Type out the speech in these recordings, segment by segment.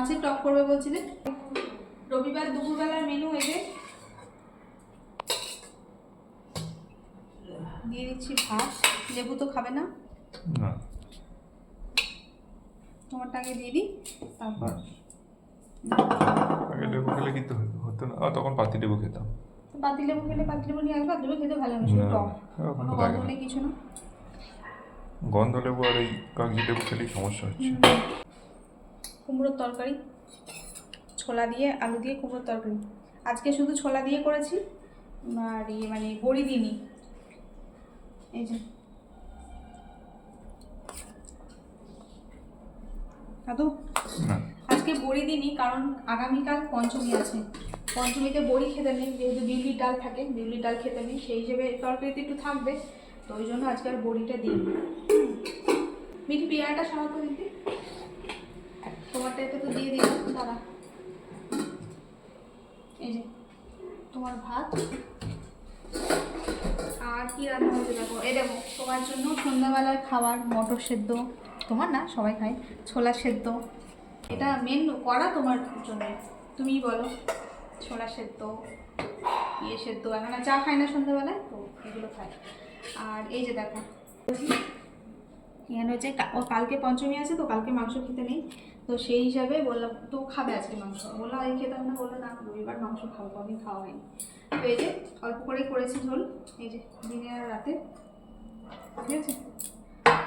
মাছের টক করবে বলছিলে। রবিবার দুপুরবেলার মেনু এই যে দিয়ে দিচ্ছি ভাত। লেবু তো খাবে না, না তোমারটা আগে দিয়ে দিই, তারপর আগে লেবু খেলে কিন্তু হতো না, তখন পাতি লেবু খেতাম। পাতি লেবু খেলে পাতি লেবু নিয়ে আসবে, লেবু খেতে ভালো লাগে, শুধু না, টক, এখন কোনো তো গন্ধ লাগে না। নেই কিছু না। গন্ধ লেবু আর এই কাগজি লেবু খেলেই সমস্যা হচ্ছে। কুমড়োর তরকারি, ছোলা দিয়ে আলু দিয়ে কুমড়োর তরকারি। আজকে শুধু ছোলা দিয়ে করেছি, আর মানে বড়ি দিইনি। এই যে দাদু, না আজকে বড়ি দিইনি কারণ আগামীকাল পঞ্চমী আছে। পঞ্চমীতে বড়ি খেতে নেই, যেহেতু বিউলির ডাল থাকে, বিউলির ডাল খেতে নেই, সেই হিসেবে তরকারিতে একটু থাকবে, তো ওই জন্য আজকে আর বড়িটা দিইনি। মিঠি পেয়ারাটা সামান্য দিদি, তোমারটা এটা তো দিয়ে দিলাম, দাঁড়া। এই যে তোমার ভাত, আর কি রান্না হয়েছে দেখো। এই দেখো তোমার জন্য সন্ধ্যাবেলার খাবার মটর সেদ্ধ, তোমার না সবাই খায়, ছোলা সেদ্ধ। এটা মেন করা তোমার জন্য, তুমিই বলো। ছোলা সেদ্ধ, সেদ্ধ, এখন চা খায় না সন্ধ্যাবেলায়, তো এগুলো খায়। আর এই যে দেখো এখানে হচ্ছে ও কালকে পঞ্চমী আছে, তো কালকে মাংস খেতে নেই, তো সেই হিসাবে বললাম তো খাবে আজকে মাংস, বললাম এই খেতাম না, বললো না রবিবার মাংস খাবো, কদিন খাওয়া হয়নি। তো এই যে অল্প করেই করেছি ঝোল, এই যে দিনে আর রাতে, ঠিক আছে।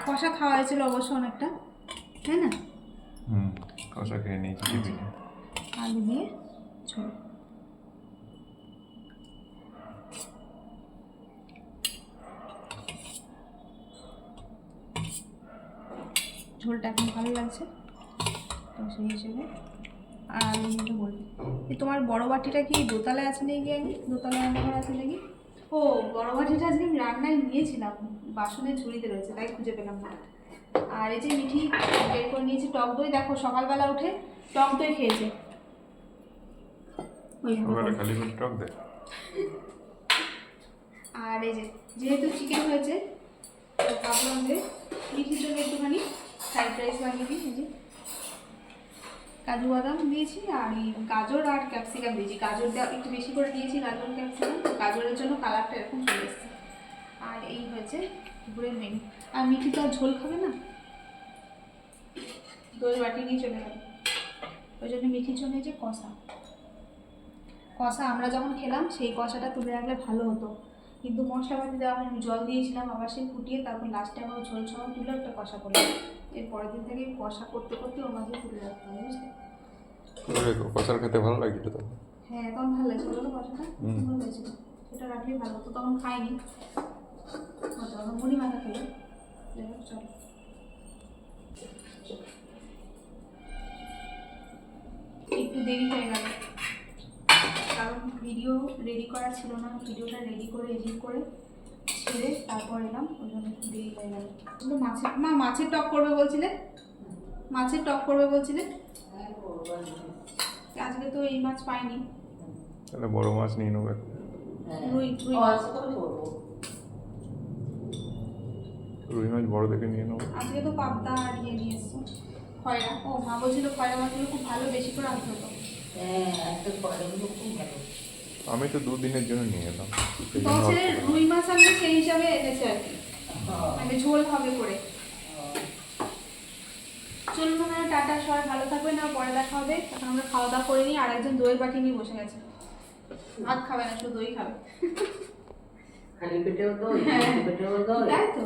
কষা খাওয়া হয়েছিল অবশ্য অনেকটা, তাই না? কষা খেয়ে নিয়েছি টিফিনে। আলু দিয়ে ঝোল, ঝোলটা এখন ভালো লাগছে, তো সেই হিসেবে। আর আলু নিতে বলবি, তোমার বড় বাটিটা কি দোতলায় আছে নাকি? আমি দোতলায় রান্নাঘর আছে নাকি? ও বড় বাটিটা আজকে আমি রান্নায় নিয়েছিলাম, বাসনের ঝুড়িতে রয়েছে, তাই খুঁজে পেলাম না। আর এই যে মিঠি বের করে নিয়েছি টক দই, দেখো সকালবেলা উঠে টক দই খেয়েছে। সকালে খালি পেটে টক দেয়। আর এই যে যেহেতু চিকেন হয়েছে, তো ভাবলাম যে মিঠির জন্য একটুখানি ফ্রাইড রাইস বানিয়ে দিই। এই যে কাজু বাদাম দিয়েছি, আর এই গাজর আর ক্যাপসিকাম দিয়েছি, গাজরটা একটু বেশি করে দিয়েছি, গাজর ক্যাপসিকাম, গাজরের জন্য কালারটা এরকম চলে এসছে। আর এই হয়েছে দুপুরের মেনু। আর মিঠি তো আর ঝোল খাবে না, দই বাটি নিয়ে চলে যাবে, ওই জন্য মিঠির জন্য এই যে কষা। কষা আমরা যখন খেলাম সেই কষাটা তুলে রাখলে ভালো হতো, কিন্তু মশলাপাতি দেওয়া হয়নি, জল দিয়েছিলাম, আবার সেই ফুটিয়ে তারপর লাস্টে আবার ঝোল সহ তুলে একটা কষা করলাম। এর পরের দিন থেকে কষা করতে করতে ওর মাঝে তুলে রাখতে হবে, বুঝলে? কষার খেতে ভালো লাগছিল তো। হ্যাঁ তখন ভালো লাগছিল, বলো কষাটা সুন্দর হয়েছিল, সেটা রাখলেই ভালো হতো, তখন খাইনি, তখন মুড়ি মাথা খেলো। যাই হোক চলো, একটু দেরি হয়ে গেল কারণ ভিডিও রেডি করা ছিল না, ভিডিওটা রেডি করে এডিট করে ছেড়ে তারপর এলাম, ওই জন্য একটু দেরি হয়ে গেল। কিন্তু মাছের টক করবে বলছিলে, মাছের টক করবে বলছিলে, আজকে তো এই মাছ পাইনি, তাহলে বড় মাছ নিয়ে নেবো। রুই রুই মাছ, রুই মাছ বড় দেখে নিয়ে নেবো। আজকে তো পাবদা আর নিয়ে এসছো, খয়রা। ও মা বলছিল খয়রা মাছগুলো খুব ভালো, বেশি করে আনতে হতো। আমি তো দুদিনের জন্য নিয়ে এলাম। তো ছেলে রুই মাছ আনলে সেই হিসাবে এনেছে আর কি, মানে ঝোল হবে করে। চলুন না, টাটা, সবাই ভালো থাকবে না, পরে দেখা হবে। এখন আমরা খাওয়া দাওয়া করে নিই, আর একজন দইয়ের বাটি নিয়ে বসে গেছে, ভাত খাবে না, শুধু দই খাবে। খালি পেটেও দই, পেটেও দই, তাই তো।